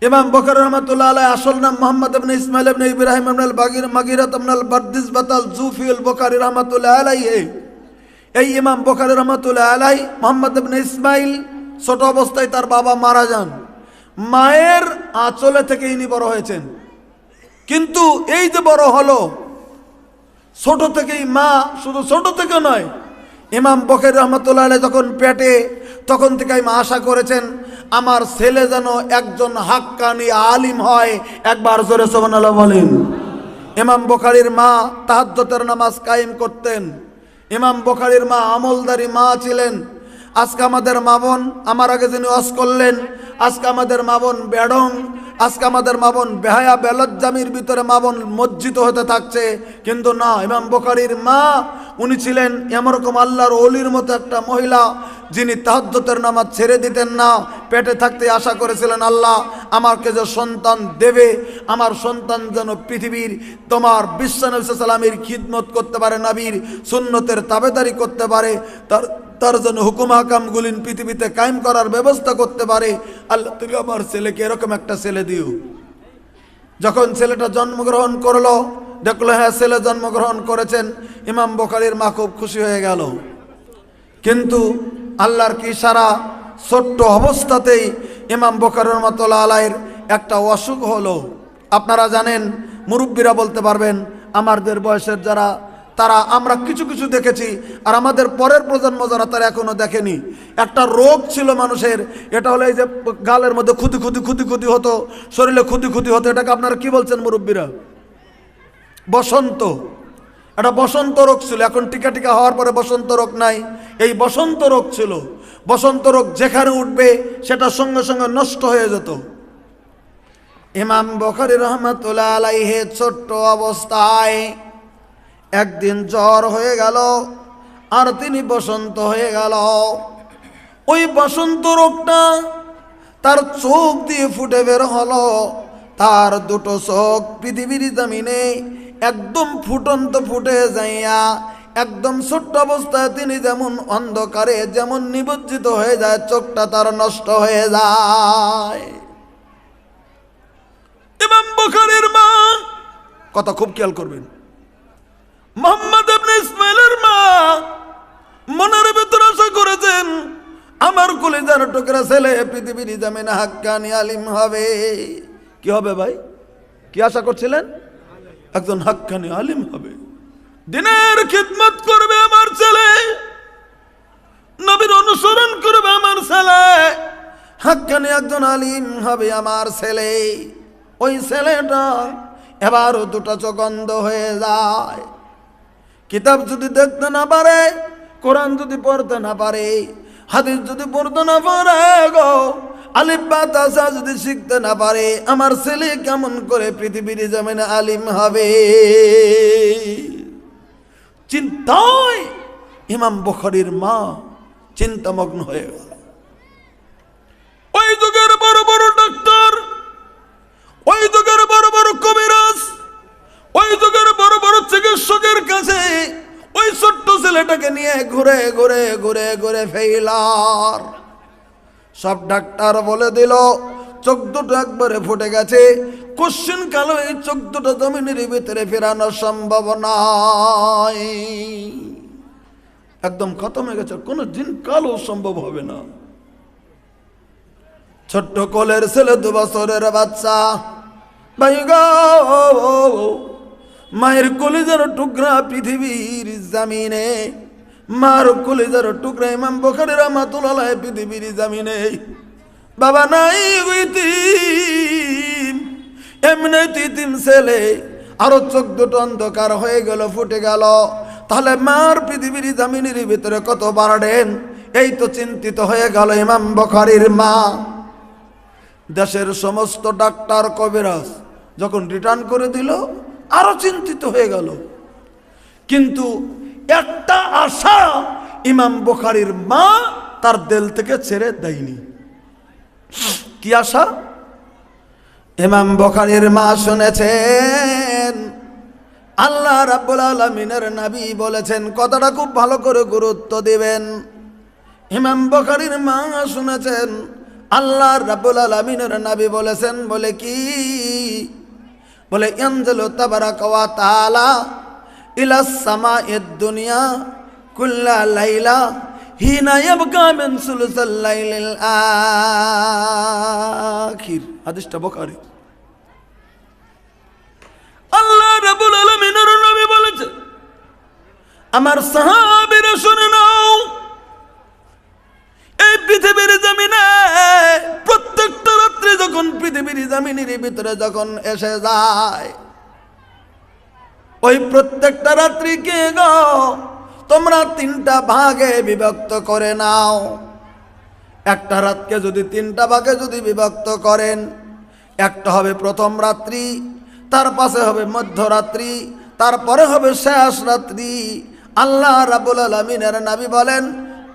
ইমাম বুখারী রাহমাতুল্লাহ আলাইহি আসল নাম মুহাম্মদ ইবনে ইসমাইল ইবনে ইব্রাহিম ইবনে আল-বাগির মাগিরাত ইবনে আল-বারদিস বাতাল জুফি আল-বুখারী রাহমাতুল্লাহ আলাইহি। এই ইমাম বুখারী রাহমাতুল্লাহ আলাইহি মুহাম্মদ ইবনে ইসমাইল ছোট অবস্থায় তার বাবা মারা যান। মায়ের আঁচলে থেকে ইনি বড় হয়েছেন। কিন্তু এই যে বড় হলো, ছোট থেকেই মা, শুধু ছোট থেকে নয়, ইমাম বুখারী রাহমাতুল্লাহ আলাইহি যখন পেটে, তখন থেকেই মা আশা করেছেন আমার ছেলে যেন একজন হাক্কানি আলিম হয়। একবার জোরে সুবহানাল্লাহ বলেন। ইমাম বুখারীর মা তাহাজ্জুদের নামাজ কায়েম করতেন। ইমাম বুখারীর মা আমলদারি মা ছিলেন। আজকে আমাদের মা বোন, আমার আগে যিনি ওয়াজ করলেন, আজকে আমাদের মা বোন বেডং, আজকে আমাদের মা বোন বেহায়া বেলজ্জামির ভিতরে মা বোন মজ্জিত হতে থাকছে। কিন্তু না, ইমাম বুখারীর মা উনি ছিলেন এমনরকম আল্লাহর ওলির মতো একটা মহিলা, যিনি তাহাজ্জুদের নামাজ ছেড়ে দিতেন না। পেটে থাকতে আশা করেছিলেন আল্লাহ আমাকে যে সন্তান দেবে, আমার সন্তান যেন পৃথিবীর তোমার বিশ্বনবী সাল্লাল্লাহু আলাইহি ওয়াসাল্লামের খিদমত করতে পারে, নবীর সুন্নতের তাবেদারি করতে পারে, তার জন্য হুকুম হাকামগুলি পৃথিবীতে কায়েম করার ব্যবস্থা করতে পারে। আল্লাহ তুমি আমার ছেলেকে এরকম একটা ছেলে দিও। যখন ছেলেটা জন্মগ্রহণ করলো, দেখলো হ্যাঁ ছেলে জন্মগ্রহণ করেছেন, ইমাম বুখারীর মা খুব খুশি হয়ে গেল। কিন্তু আল্লাহর কি ইশারা, ছোট্ট অবস্থাতেই ইমাম বুখারী রাহমাতুল্লাহ আলাইহির একটা অসুখ হলো। আপনারা জানেন, মুরব্বীরা বলতে পারবেন, আমাদের বয়সের যারা, তারা আমরা কিছু কিছু দেখেছি, আর আমাদের পরের প্রজন্ম যারা তারা এখনো দেখেনি। একটা রোগ ছিল মানুষের, এটা হলো এই যে গালের মধ্যে খুঁতি খুঁতি খুঁতি খুঁতি হতো, শরীরে খুঁতি খুঁতি হতো। এটাকে আপনারা কি বলছেন মুরব্বীরা? বসন্ত। এটা বসন্ত রোগ ছিল। এখন টিকা টিকা হওয়ার পরে বসন্ত রোগ নাই। এই বসন্ত রোগ ছিল। বসন্ত রোগ যেখানে উঠবে সেটা সঙ্গে সঙ্গে নষ্ট হয়ে যেত। ইমাম বুখারী রাহমাতুল্লাহ আলাইহি ছোট্ট অবস্থায় একদিন জ্বর হয়ে গেল, আর তিনি বসন্ত হয়ে গেল। ওই বসন্ত রোগটা তার চোখ দিয়ে ফুটে বের হলো। তার দুটো চোখ পৃথিবীর জমিনে একদম ফুটন্ত ফুটে যাইয়া, একদম ছোট্ট অবস্থায় তিনি যেমন অন্ধকারে যেমন নিমজ্জিত হয়ে যায়, চোখটা তার নষ্ট হয়ে যায়। ইমাম বুখারীর মা, কথা খুব খেয়াল করবেন, মুহাম্মদ ইবনে ইসমাইলের মা মনের ভিতরে আশা করেছেন আমার কলিজার টুকরা ছেলে পৃথিবীর জমিনে হাক্কানি আলিম হবে। কি হবে ভাই? কি আশা করছিলেন? একজন হাক্কানি আলিম হবে, দ্বীনের খিদমত করবে আমার ছেলে, নবীর অনুসরণ করবে আমার ছেলে, হাক্কানি একজন আলিম হবে আমার ছেলে। ওই ছেলেটা এবারও দুটো চোখ অন্ধ হয়ে যায়। কিতাব যদি দেখতে না পারে, কোরআন যদি পড়তে না পারে, হাদিস যদি পড়তে না পারে গো, আলিফ বা তাসা যদি শিখতে না পারে, আমার ছেলে কেমন করে পৃথিবীর জমিনে আলিম হবে? চিন্তায় ইমাম বুখারীর মা চিন্তামগ্ন হয়ে গেল। ওই যুগের বড় বড় ডাক্তার, ওই যুগের বড় বড় কবিরাজ, ওই যুগের বড় বড় চিকিৎসকের কাছে ওই ছোট্ট ছেলেটাকে নিয়ে ঘুরে ঘুরে ঘুরে ঘুরে ফেইলার। সব ডাক্তার বলে দিল চোখ দুটো একবারে ফুটে গেছে, কোশ্চিন কালো এই চোখ দুটো জমিনের ভিতরে ফেরানো সম্ভব নয়, একদম খতম হয়ে গেছে, কোনো দিন কালো সম্ভব হবে না। ছোট্ট কোলের ছেলে, 2 বছরের বাচ্চা, ভাই গো, মায়ের কলিজার টুকরা পৃথিবীর জমিনে, মার কলিজার টুকরা ইমাম বুখারী রাহমাতুল্লাহ আলাইহি পৃথিবীর জমিনে। বাবা নাই, এমনি তিন ছেলে, আরো চোখ দুটো অন্ধকার হয়ে গেল, ফুটে গেল। তাহলে মার পৃথিবীর জমিনের ভিতরে কত বাড়েন? এই তো চিন্তিত হয়ে গেল ইমাম বুখারীর মা। দেশের সমস্ত ডাক্তার কবিরাজ যখন রিটার্ন করে দিল, আরো চিন্তিত হয়ে গেল। কিন্তু একটা আশা ইমাম বুখারীর মা তার দিল থেকে ছেড়ে দেয়নি। কি আশা? ইমাম বুখারীর মা শুনেছেন আল্লাহ রাব্বুল আলামিনের নবী বলেছেন, কথাটা খুব ভালো করে গুরুত্ব দিবেন। ইমাম বুখারীর মা শুনেছেন আল্লাহ রাব্বুল আলামিনের নবী বলেছেন, বলে কি, বলে ইয়ানজিলু তাবারাকা ওয়া তাআলা ইলাস সামাইদ দুনিয়া কুল্লা লাইলা হিনা ইয়াবকা মিন সুলুসাল লাইলিল আখির। হাদিসটা বুখারী। আল্লাহ রাব্বুল আলামিনের নবী বলেছেন, আমার সাহাবীরা শুনে নাও, এই পৃথিবীর জমিনে প্রত্যেকটা রাত্রি যখন পৃথিবীর জমিনের ভিতরে যখন এসে যায়, ওই প্রত্যেকটা রাত্রিকে গো তোমরা তিনটা ভাগে বিভক্ত করে নাও। একটা রাতকে যদি তিনটা ভাগে যদি বিভক্ত করেন, একটা হবে প্রথম রাত্রি, তার পাশে হবে মধ্যরাত্রি, তারপরে হবে শেষ রাত্রি। আল্লাহ রাব্বুল আলামিনের নবী বলেন,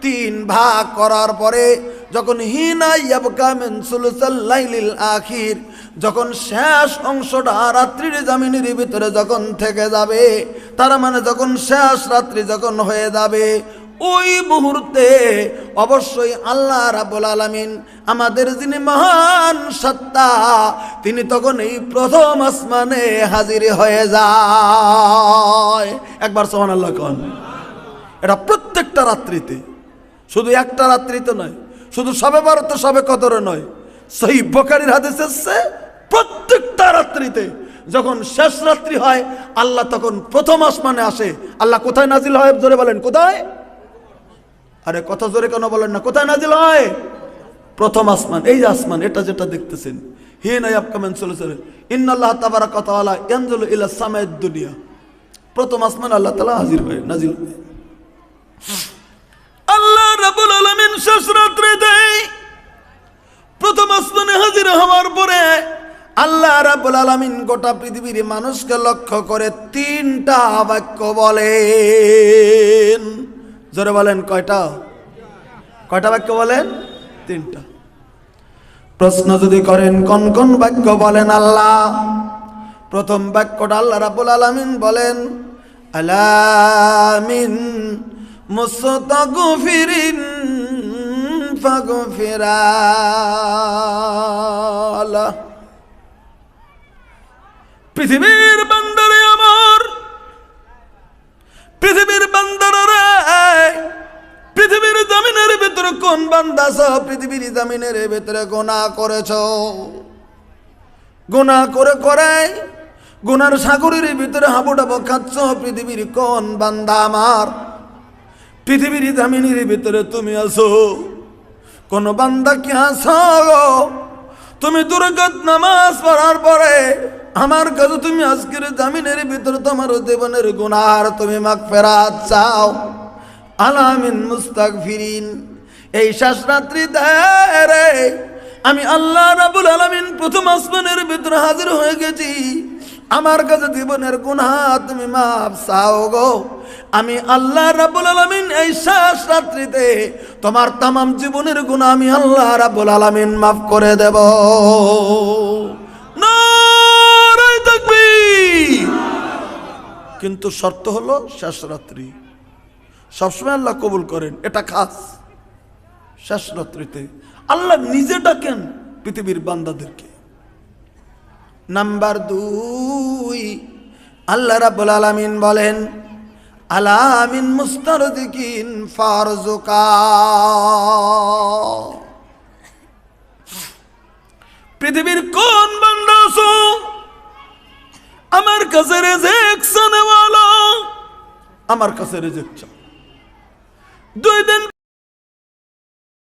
তিন ভাগ করার পরে যখন হিনা ইয়াবকা মিন সুলুসাল লাইলিল আখির, যখন শেষ অংশটা রাত্রির জমিনের ভিতরে যখন থেকে যাবে, তার মানে যখন শেষ রাত্রি যখন হয়ে যাবে, ওই মুহূর্তে অবশ্যই আল্লাহ রাব্বুল আলামিন আমাদের যিনি মহান সত্তা, তিনি তখন এই প্রথম আসমানে হাজির হয়ে যায়। একবার সুবহানাল্লাহ কোন। এটা প্রত্যেকটা রাত্রিতে, শুধু একটা রাত্রিতে নয়, শুধু শবে বরাত শবে কদরে নয়, সহিহ বুখারীর হাদিস আছে প্রত্যেকটা রাত্রিতে যখন শেষ রাত্রি হয় আল্লাহ তখন প্রথম আসমানে আসে। আল্লাহ কোথায় নাজিল হয় জোরে বলেন, কোথায়? আরে কথা জোরে কেন বলেন না? কোথায় নাজিল হয়? প্রথম আসমান। এই যে আসমান, এটা যেটা দেখতেছেন, হিনা ইয়াবকা মিন সুলুসাল, ইন্নাল্লাহ তাবারাকা ওয়া তাআলা ইয়ানজিলু ইলা সামাইদ দুনিয়া, প্রথম আসমান আল্লাহ তাআলা হাজির হয়, নাজিল হয়। আল্লাহ রাব্বুল আলামিন শেষ রাত্রিতে প্রথম আসমানে হাজির হওয়ার পরে আল্লাহ রাব্বুল আলামিন গোটা পৃথিবীর মানুষকে লক্ষ্য করে তিনটা বাক্য বলেন। জোরে বলেন, কয়টা? কয়টা বাক্য বলেন? তিনটা। প্রশ্ন যদি করেন কোন কোন বাক্য বলেন আল্লাহ, প্রথম বাক্যটা আল্লাহ রাব্বুল আলামিন বলেন, আলামিন মুস্তাগফিরিন ফাগফিরালা। পৃথিবীর বান্দারে আমার, পৃথিবীর বান্দারে, পৃথিবীর জমিনের ভিতরে কোন বান্দা আছো পৃথিবীর জমিনের ভিতরে গুনাহ করেছো, গুনাহ করে করে গুনার সাগরের ভিতরে হাবুডাবু খাচ্ছ, পৃথিবীর কোন বান্দা আমার? পৃথিবীর জমিনের ভিতরে তুমি আছো, কোন বান্দা কি আছো তুমি দুরাকাত নামাজ পড়ার পরে আমার কাছে তুমি আজকের জমিনের ভিতরে তোমার জীবনের গুনাহ তুমি মাগফিরাত চাও? আলামিন মুস্তাগফিরিন। এই শেষ রাত্রিতে রে আমি আল্লাহ রাব্বুল আলামিন প্রথম আসমানের ভিতরে হাজির হয়ে গেছি, আমার কাছে জীবনের গুনাহ তুমি মাফ চাও গো। আমি আল্লাহ রাব্বুল আলামিন এই শেষ রাত্রিতে তোমার तमाम জীবনের গুনাহ আমি আল্লাহ রাব্বুল আলামিন মাফ করে দেব। নারে তাকবীর। কিন্তু শর্ত হলো শেষ রাত্রি। সবসময় আল্লাহ কবুল করেন, এটা খাস। শেষ রাত্রিতে আল্লাহ নিজে ডাকেন পৃথিবীর বান্দাদেরকে। নাম্বার 2, আল্লাহ রাব্বুল আলামিন বলেন, আলামিন মুস্তারদিকিন ফারজুকা। পৃথিবীর কোন বান্দা আছো আমার কাছে রিজিক চাওয়ালা, আমার কাছে রিজিক চাও। 2 দিন